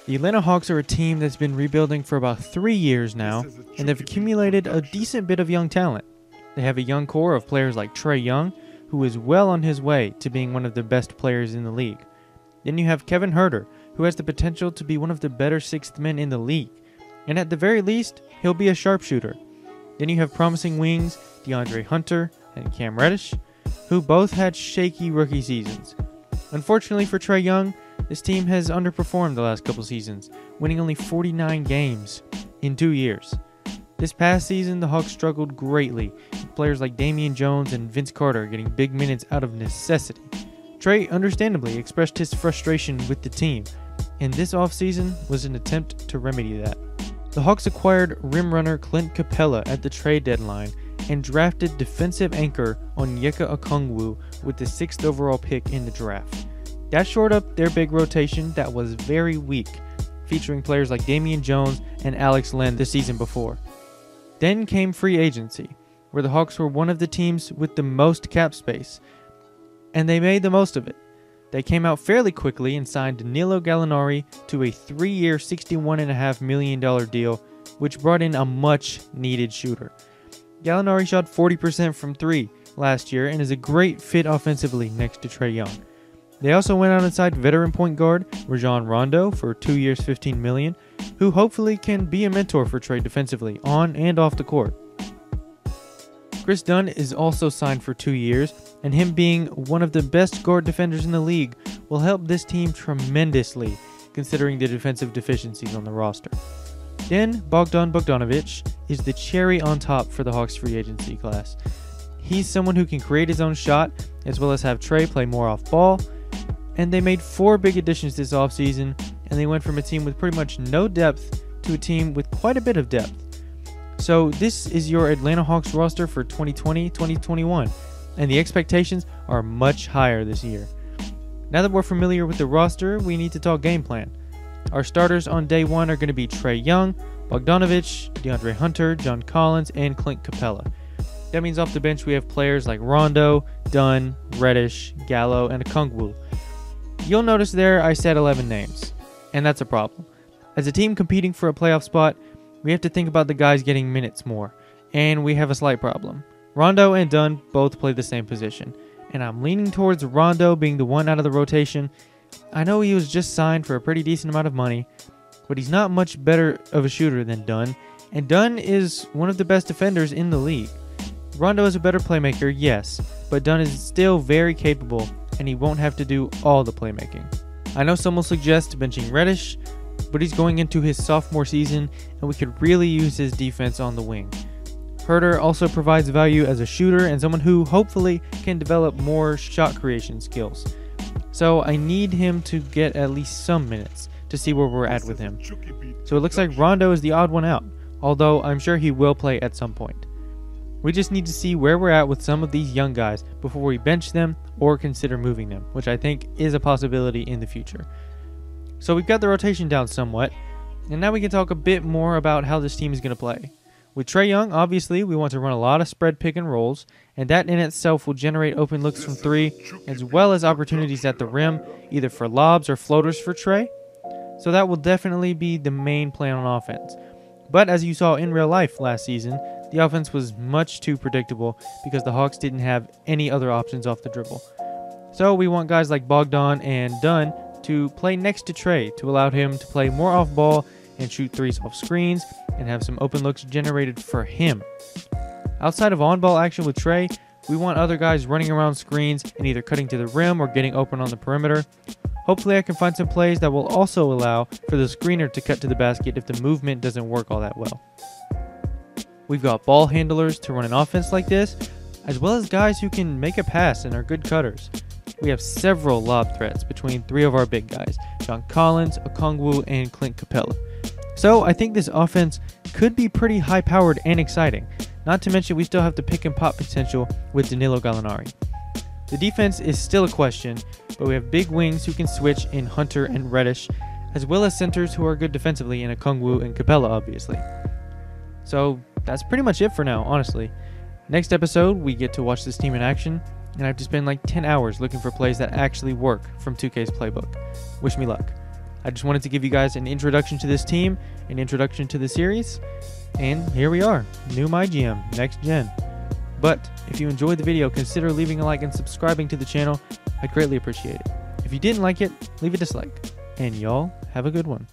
The Atlanta Hawks are a team that's been rebuilding for about 3 years now, and they've accumulated a decent bit of young talent. They have a young core of players like Trae Young, who is well on his way to being one of the best players in the league. Then you have Kevin Huerter, who has the potential to be one of the better sixth men in the league, and at the very least, he'll be a sharpshooter. Then you have promising wings DeAndre Hunter and Cam Reddish, who both had shaky rookie seasons. Unfortunately for Trae Young, this team has underperformed the last couple seasons, winning only 49 games in 2 years. This past season, the Hawks struggled greatly, with players like Damian Jones and Vince Carter getting big minutes out of necessity. Trae understandably expressed his frustration with the team, and this offseason was an attempt to remedy that. The Hawks acquired rim runner Clint Capella at the trade deadline and drafted defensive anchor Onyeka Okongwu with the 6th overall pick in the draft. That shored up their big rotation that was very weak, featuring players like Damian Jones and Alex Len the season before. Then came free agency, where the Hawks were one of the teams with the most cap space, and they made the most of it. They came out fairly quickly and signed Danilo Gallinari to a 3-year $61.5 million deal, which brought in a much-needed shooter. Gallinari shot 40% from 3 last year and is a great fit offensively next to Trae Young. They also went out and signed veteran point guard Rajon Rondo for 2 years $15 million, who hopefully can be a mentor for Trae defensively on and off the court. Chris Dunn is also signed for 2 years, and him being one of the best guard defenders in the league will help this team tremendously, considering the defensive deficiencies on the roster. Then Bogdan Bogdanovic is the cherry on top for the Hawks free agency class. He's someone who can create his own shot, as well as have Trae play more off ball, and they made 4 big additions this offseason, and they went from a team with pretty much no depth to a team with quite a bit of depth. So this is your Atlanta Hawks roster for 2020-2021, and the expectations are much higher this year. Now that we're familiar with the roster, we need to talk game plan. Our starters on day 1 are going to be Trae Young, Bogdanovic, DeAndre Hunter, John Collins, and Clint Capella. That means off the bench we have players like Rondo, Dunn, Reddish, Gallo, and Okongwu. You'll notice there I said 11 names, and that's a problem. As a team competing for a playoff spot, we have to think about the guys getting minutes more, and we have a slight problem. Rondo and Dunn both play the same position, and I'm leaning towards Rondo being the one out of the rotation. I know he was just signed for a pretty decent amount of money, but he's not much better of a shooter than Dunn, and Dunn is one of the best defenders in the league. Rondo is a better playmaker, yes, but Dunn is still very capable, and he won't have to do all the playmaking. I know some will suggest benching Reddish, but he's going into his sophomore season, and we could really use his defense on the wing. Huerter also provides value as a shooter and someone who hopefully can develop more shot creation skills. So I need him to get at least some minutes to see where we're at with him. So it looks like Rondo is the odd one out, although I'm sure he will play at some point. We just need to see where we're at with some of these young guys before we bench them or consider moving them, which I think is a possibility in the future. So we've got the rotation down somewhat, and now we can talk a bit more about how this team is going to play. With Trae Young, obviously, we want to run a lot of spread pick and rolls, and that in itself will generate open looks from 3, as well as opportunities at the rim, either for lobs or floaters for Trae. So that will definitely be the main plan on offense. But as you saw in real life last season, the offense was much too predictable because the Hawks didn't have any other options off the dribble. So we want guys like Bogdan and Dunn to play next to Trae to allow him to play more off ball and shoot threes off screens and have some open looks generated for him. Outside of on-ball action with Trae, we want other guys running around screens and either cutting to the rim or getting open on the perimeter. Hopefully I can find some plays that will also allow for the screener to cut to the basket if the movement doesn't work all that well. We've got ball handlers to run an offense like this, as well as guys who can make a pass and are good cutters. We have several lob threats between 3 of our big guys, John Collins, Okongwu, and Clint Capella. So I think this offense could be pretty high-powered and exciting, not to mention we still have the pick and pop potential with Danilo Gallinari. The defense is still a question, but we have big wings who can switch in Hunter and Reddish, as well as centers who are good defensively in Okongwu and Capella, obviously. So that's pretty much it for now, honestly. Next episode, we get to watch this team in action, and I have to spend like 10 hours looking for plays that actually work from 2K's playbook. Wish me luck. I just wanted to give you guys an introduction to this team, an introduction to the series, and here we are, new MyGM, next gen. But if you enjoyed the video, consider leaving a like and subscribing to the channel. I'd greatly appreciate it. If you didn't like it, leave a dislike. And y'all have a good one.